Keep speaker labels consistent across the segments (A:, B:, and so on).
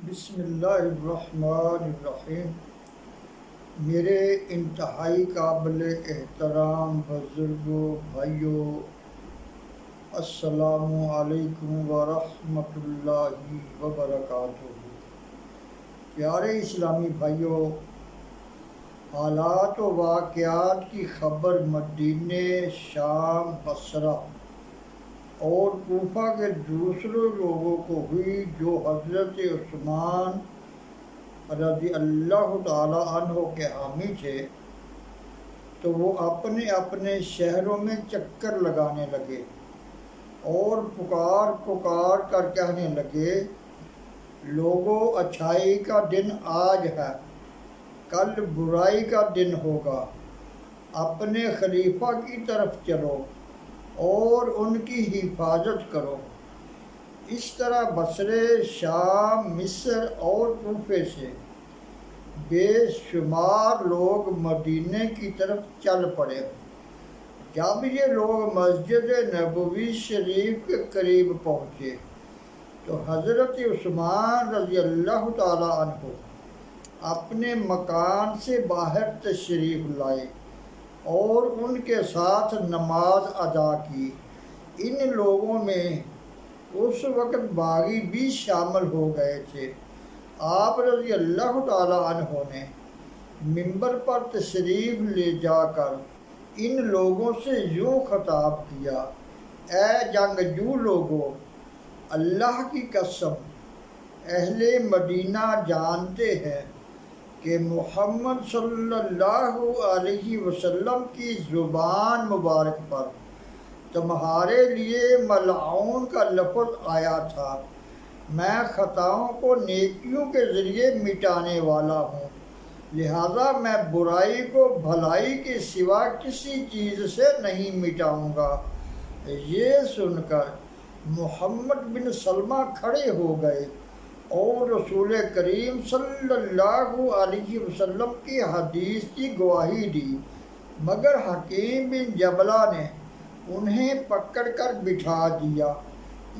A: بسم اللہ الرحمن الرحیم۔ میرے انتہائی قابل احترام بزرگوں، بھائیوں، السلام علیکم ورحمۃ اللہ وبرکاتہ۔ پیارے اسلامی بھائیوں، حالات و واقعات کی خبر مدینہ، شام، بصرہ اور کوفہ کے دوسرے لوگوں کو ہوئی جو حضرت عثمان رضی اللہ تعالی عنہ کے حامی تھے، تو وہ اپنے اپنے شہروں میں چکر لگانے لگے اور پکار پکار کر کہنے لگے، لوگوں، اچھائی کا دن آج ہے، کل برائی کا دن ہوگا، اپنے خلیفہ کی طرف چلو اور ان کی حفاظت کرو۔ اس طرح بصرے، شام، مصر اور کوفے سے بے شمار لوگ مدینے کی طرف چل پڑے۔ جب یہ لوگ مسجد نبوی شریف کے قریب پہنچے تو حضرت عثمان رضی اللہ تعالی عنہ اپنے مکان سے باہر تشریف لائے اور ان کے ساتھ نماز ادا کی۔ ان لوگوں میں اس وقت باغی بھی شامل ہو گئے تھے۔ آپ رضی اللہ تعالی عنہ نے منبر پر تشریف لے جا کر ان لوگوں سے یوں خطاب کیا، اے جنگجو لوگو، اللہ کی قسم، اہل مدینہ جانتے ہیں کہ محمد صلی اللہ علیہ وسلم کی زبان مبارک پر تمہارے لیے ملعون کا لفظ آیا تھا۔ میں خطاؤں کو نیکیوں کے ذریعے مٹانے والا ہوں، لہذا میں برائی کو بھلائی کے سوا کسی چیز سے نہیں مٹاؤں گا۔ یہ سن کر محمد بن سلمہ کھڑے ہو گئے اور رسول کریم صلی اللہ علیہ وسلم کی حدیث کی گواہی دی، مگر حکیم بن جبلہ نے انہیں پکڑ کر بٹھا دیا۔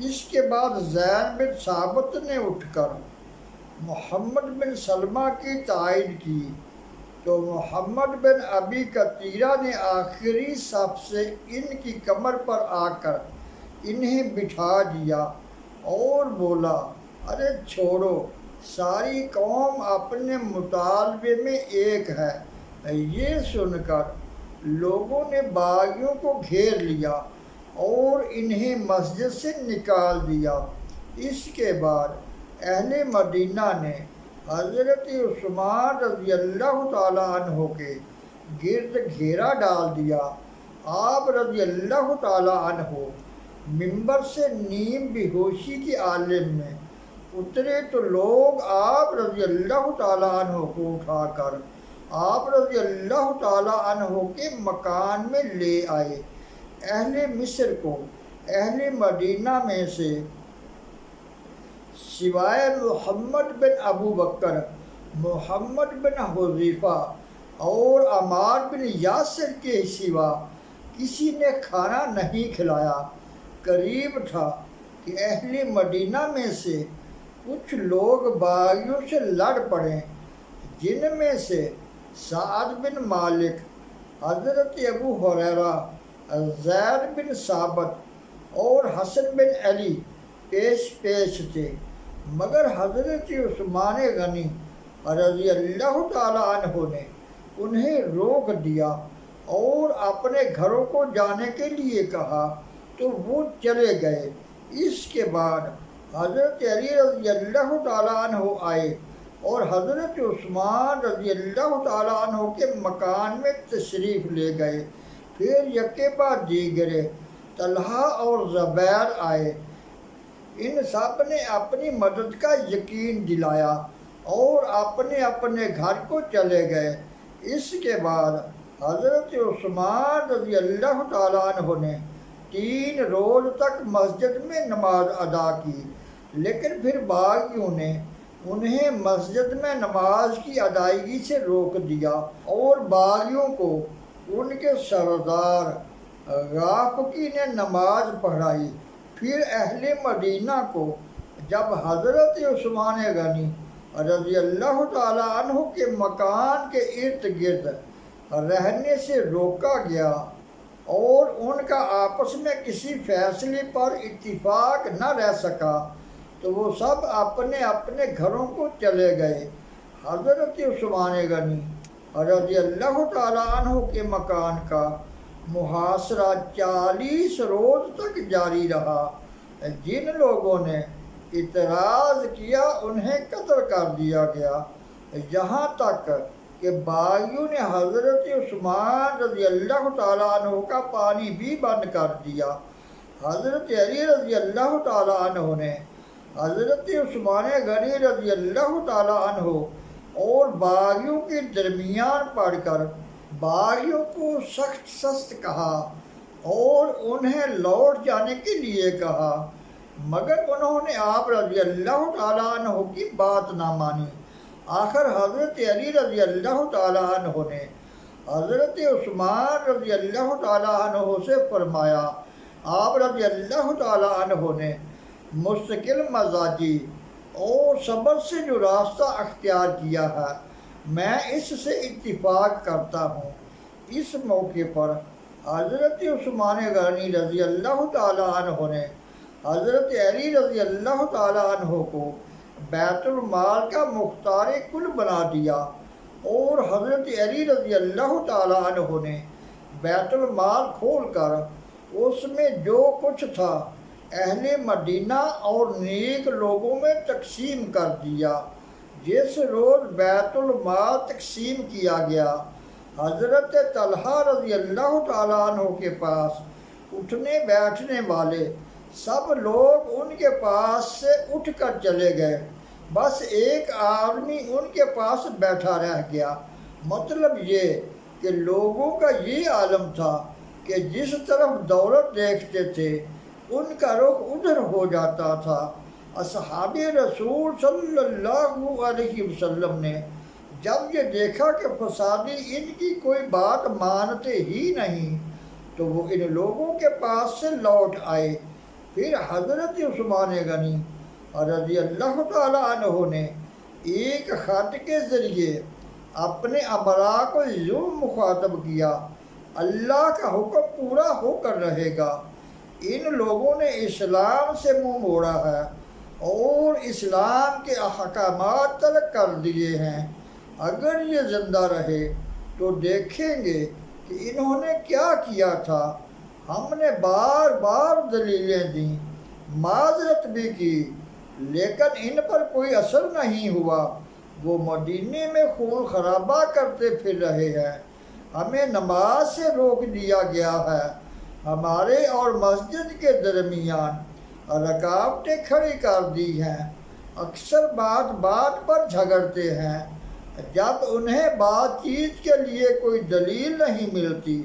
A: اس کے بعد زید بن ثابت نے اٹھ کر محمد بن سلمہ کی تائید کی، تو محمد بن ابی قتیلہ نے آخری صف سے ان کی کمر پر آ کر انہیں بٹھا دیا اور بولا، ارے چھوڑو، ساری قوم اپنے مطالبے میں ایک ہے۔ یہ سن کر لوگوں نے باغیوں کو گھیر لیا اور انہیں مسجد سے نکال دیا۔ اس کے بعد اہل مدینہ نے حضرت عثمان رضی اللہ تعالی عنہ کے گرد گھیرا ڈال دیا۔ آپ رضی اللہ تعالی عنہ منبر سے نیم بے ہوشی کی عالم میں اترے تو لوگ آپ رضی اللہ تعالی عنہ کو اٹھا کر آپ رضی اللہ تعالی عنہ کے مکان میں لے آئے۔ اہل مصر کو اہل مدینہ میں سے سوائے محمد بن ابو بکر، محمد بن حذیفہ اور عمار بن یاسر کے سوا کسی نے کھانا نہیں کھلایا۔ قریب تھا کہ اہل مدینہ میں سے کچھ لوگ باغیوں سے لڑ پڑیں، جن میں سے سعد بن مالک، حضرت ابو ہریرہ، زید بن ثابت اور حسن بن علی پیش تھے، مگر حضرت عثمان غنی رضی اللہ تعالی عنہ نے انہیں روک دیا اور اپنے گھروں کو جانے کے لیے کہا تو وہ چلے گئے۔ اس کے بعد حضرت علی رضی اللہ تعالی عنہ آئے اور حضرت عثمان رضی اللہ تعالی عنہ کے مکان میں تشریف لے گئے۔ پھر یکے بعد دیگرے طلحہ اور زبیر آئے۔ ان سب نے اپنی مدد کا یقین دلایا اور اپنے اپنے گھر کو چلے گئے۔ اس کے بعد حضرت عثمان رضی اللہ تعالی عنہ نے 3 روز تک مسجد میں نماز ادا کی، لیکن پھر باغیوں نے انہیں مسجد میں نماز کی ادائیگی سے روک دیا اور باغیوں کو ان کے سردار غافقی نے نماز پڑھائی۔ پھر اہل مدینہ کو جب حضرت عثمان غنی رضی اللہ تعالیٰ عنہ کے مکان کے ارد گرد رہنے سے روکا گیا اور ان کا آپس میں کسی فیصلے پر اتفاق نہ رہ سکا تو وہ سب اپنے اپنے گھروں کو چلے گئے۔ حضرت عثمان غنی رضی اللہ تعالیٰ عنہ کے مکان کا محاصرہ 40 روز تک جاری رہا۔ جن لوگوں نے اعتراض کیا انہیں قتل کر دیا گیا، یہاں تک کہ باغیوں نے حضرت عثمان رضی اللہ تعالیٰ عنہ کا پانی بھی بند کر دیا۔ حضرت علی رضی اللہ تعالیٰ عنہ نے حضرت عثمان غنی رضی اللہ تعالیٰ عنہ اور باغیوں کے درمیان پڑھ کر باغیوں کو سخت سخت کہا اور انہیں لوٹ جانے کے لیے کہا، مگر انہوں نے آپ رضی اللہ تعالیٰ عنہ کی بات نہ مانی۔ آخر حضرت علی رضی اللہ تعالیٰ عنہ نے حضرت عثمان رضی اللہ تعالیٰ عنہ سے فرمایا، آپ رضی اللہ تعالیٰ عنہ نے مستقل مزاجی اور صبر سے جو راستہ اختیار کیا ہے میں اس سے اتفاق کرتا ہوں۔ اس موقع پر حضرت عثمان غنی رضی اللہ تعالیٰ عنہ نے حضرت علی رضی اللہ تعالیٰ عنہ کو بیت المال کا مختار کل بنا دیا اور حضرت علی رضی اللہ تعالیٰ عنہ نے بیت المال کھول کر اس میں جو کچھ تھا اہل مدینہ اور نیک لوگوں میں تقسیم کر دیا۔ جس روز بیت المال تقسیم کیا گیا حضرت طلحہ رضی اللہ تعالیٰ عنہ کے پاس اٹھنے بیٹھنے والے سب لوگ ان کے پاس سے اٹھ کر چلے گئے، بس ایک آدمی ان کے پاس بیٹھا رہ گیا۔ مطلب یہ کہ لوگوں کا یہ عالم تھا کہ جس طرف دولت دیکھتے تھے ان کا رخ ادھر ہو جاتا تھا۔ اصحاب رسول صلی اللہ علیہ وسلم نے جب یہ دیکھا کہ فسادی ان کی کوئی بات مانتے ہی نہیں تو وہ ان لوگوں کے پاس سے لوٹ آئے۔ پھر حضرت عثمان غنی رضی اللہ تعالیٰ عنہ نے ایک خط کے ذریعے اپنے امراء کو یوں مخاطب کیا، اللہ کا حکم پورا ہو کر رہے گا۔ ان لوگوں نے اسلام سے منہ موڑا ہے اور اسلام کے احکامات ترک کر دیے ہیں۔ اگر یہ زندہ رہے تو دیکھیں گے کہ انہوں نے کیا کیا تھا۔ ہم نے بار بار دلیلیں دیں، معذرت بھی کی، لیکن ان پر کوئی اثر نہیں ہوا۔ وہ مدینے میں خون خرابہ کرتے پھر رہے ہیں، ہمیں نماز سے روک دیا گیا ہے، ہمارے اور مسجد کے درمیان رکاوٹیں کھڑی کر دی ہیں، اکثر بات بات پر جھگڑتے ہیں، جب انہیں بات چیت کے لیے کوئی دلیل نہیں ملتی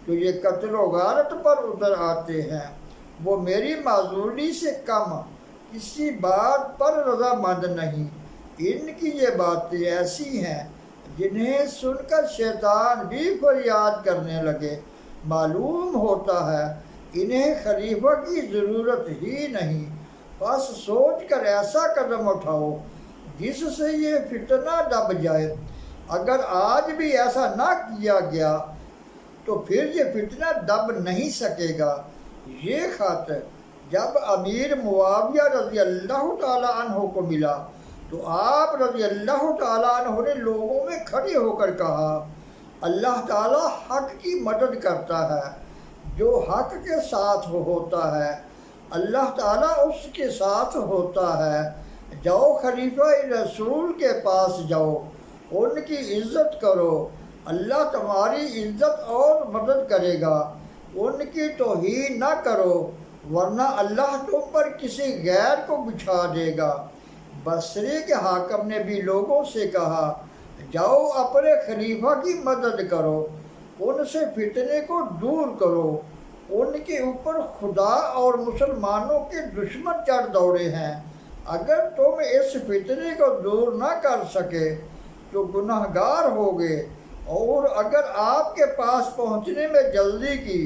A: تو یہ قتل و غارت پر اتر آتے ہیں۔ وہ میری معذوری سے کم کسی بات پر رضامند نہیں۔ ان کی یہ باتیں ایسی ہیں جنہیں سن کر شیطان بھی فریاد کرنے لگے۔ معلوم ہوتا ہے انہیں خلیفہ کی ضرورت ہی نہیں، بس سوچ کر ایسا قدم اٹھاؤ جس سے یہ فتنہ دب جائے۔ اگر آج بھی ایسا نہ کیا گیا تو پھر یہ فتنہ دب نہیں سکے گا۔ یہ خط جب امیر معاویہ رضی اللہ تعالیٰ عنہ کو ملا تو آپ رضی اللہ تعالیٰ عنہ نے لوگوں میں کھڑے ہو کر کہا، اللہ تعالیٰ حق کی مدد کرتا ہے، جو حق کے ساتھ ہوتا ہے اللہ تعالیٰ اس کے ساتھ ہوتا ہے۔ جاؤ خلیفہ رسول کے پاس جاؤ، ان کی عزت کرو، اللہ تمہاری عزت اور مدد کرے گا۔ ان کی توہین نہ کرو ورنہ اللہ تم پر کسی غیر کو بچھا دے گا۔ بصری کے حاکم نے بھی لوگوں سے کہا، جاؤ اپنے خلیفہ کی مدد کرو، ان سے فتنے کو دور کرو، ان کے اوپر خدا اور مسلمانوں کے دشمن چڑھ دوڑے ہیں۔ اگر تم اس فتنے کو دور نہ کر سکے تو گناہ گار ہوگے، اور اگر آپ کے پاس پہنچنے میں جلدی کی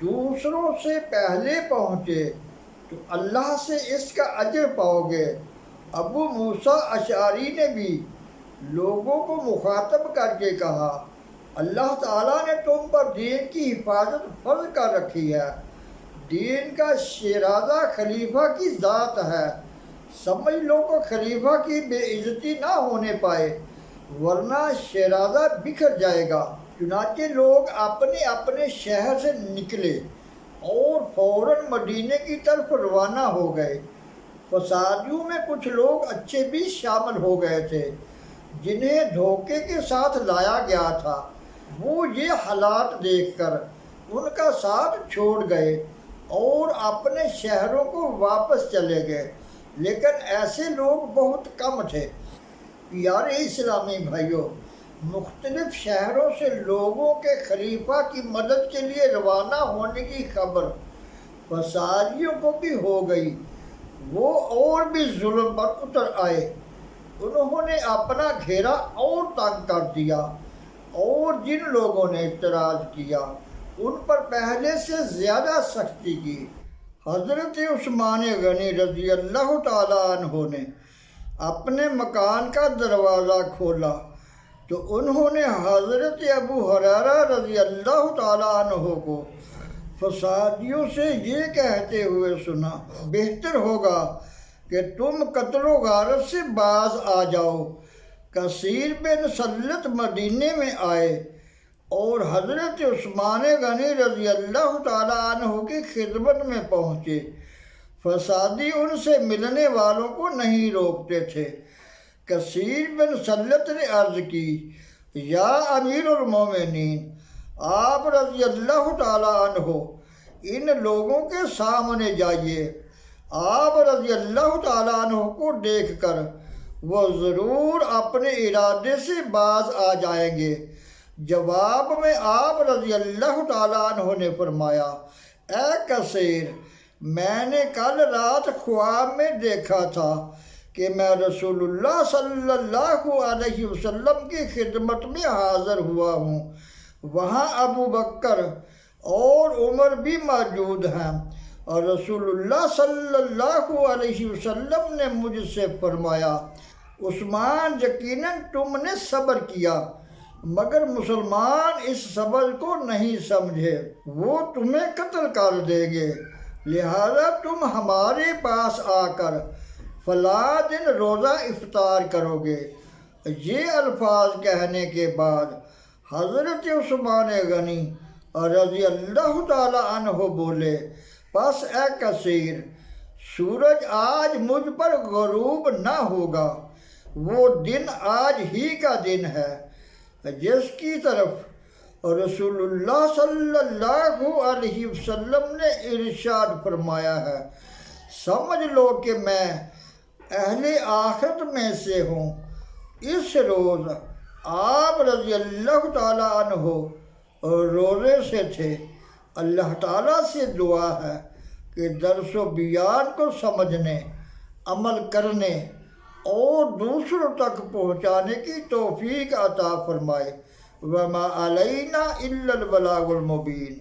A: دوسروں سے پہلے پہنچے تو اللہ سے اس کا اجر پاؤ گے۔ ابو موسیٰ اشعری نے بھی لوگوں کو مخاطب کر کے کہا، اللہ تعالیٰ نے تم پر دین کی حفاظت فرض کر رکھی ہے، دین کا شیرازہ خلیفہ کی ذات ہے، سمجھ لو کہ خلیفہ کی بے عزتی نہ ہونے پائے ورنہ شیرازہ بکھر جائے گا۔ چنانچہ لوگ اپنے اپنے شہر سے نکلے اور فوراً مدینے کی طرف روانہ ہو گئے۔ فسادیوں میں کچھ لوگ اچھے بھی شامل ہو گئے تھے جنہیں دھوکے کے ساتھ لایا گیا تھا، وہ یہ حالات دیکھ کر ان کا ساتھ چھوڑ گئے اور اپنے شہروں کو واپس چلے گئے، لیکن ایسے لوگ بہت کم تھے۔ پیارے اسلامی بھائیوں، مختلف شہروں سے لوگوں کے خلیفہ کی مدد کے لیے روانہ ہونے کی خبر فسادیوں کو بھی ہو گئی۔ وہ اور بھی ظلم پر اتر آئے، انہوں نے اپنا گھیرا اور تنگ کر دیا اور جن لوگوں نے اعتراض کیا ان پر پہلے سے زیادہ سختی کی۔ حضرت عثمان غنی رضی اللہ تعالیٰ عنہ نے اپنے مکان کا دروازہ کھولا تو انہوں نے حضرت ابو ہریرہ رضی اللہ تعالیٰ عنہ کو فسادیوں سے یہ کہتے ہوئے سنا، بہتر ہوگا کہ تم قتل و غارت سے باز آ جاؤ۔ کثیر بن سلت مدینے میں آئے اور حضرت عثمان غنی رضی اللہ تعالیٰ عنہ کی خدمت میں پہنچے۔ فسادی ان سے ملنے والوں کو نہیں روکتے تھے۔ کثیر بن سلت نے عرض کی، یا امیر المومنین، آپ رضی اللہ تعالیٰ عنہ ان لوگوں کے سامنے جائیے۔ آپ رضی اللہ تعالیٰ عنہ کو دیکھ کر وہ ضرور اپنے ارادے سے باز آ جائیں گے۔ جواب میں آپ رضی اللہ تعالیٰ عنہ نے فرمایا، اے کثیر، میں نے کل رات خواب میں دیکھا تھا کہ میں رسول اللہ صلی اللہ علیہ وسلم کی خدمت میں حاضر ہوا ہوں، وہاں ابو بکر اور عمر بھی موجود ہیں، اور رسول اللہ صلی اللہ علیہ وسلم نے مجھ سے فرمایا، عثمان، یقیناً تم نے صبر کیا مگر مسلمان اس صبر کو نہیں سمجھے، وہ تمہیں قتل کر دیں گے، لہذا تم ہمارے پاس آ کر فلاں دن روزہ افطار کرو گے۔ یہ الفاظ کہنے کے بعد حضرت عثمان غنی رضی اللہ تعالیٰ عنہ بولے، پس اے کثیر، سورج آج مجھ پر غروب نہ ہوگا، وہ دن آج ہی کا دن ہے جس کی طرف رسول اللہ صلی اللہ علیہ وسلم نے ارشاد فرمایا ہے، سمجھ لو کہ میں اہل آخرت میں سے ہوں۔ اس روز آپ رضی اللہ تعالیٰ عنہ روزے سے تھے۔ اللہ تعالیٰ سے دعا ہے کہ درس و بیان کو سمجھنے، عمل کرنے اور دوسروں تک پہنچانے کی توفیق عطا فرمائے۔ وما علینا الا البلاغ المبین۔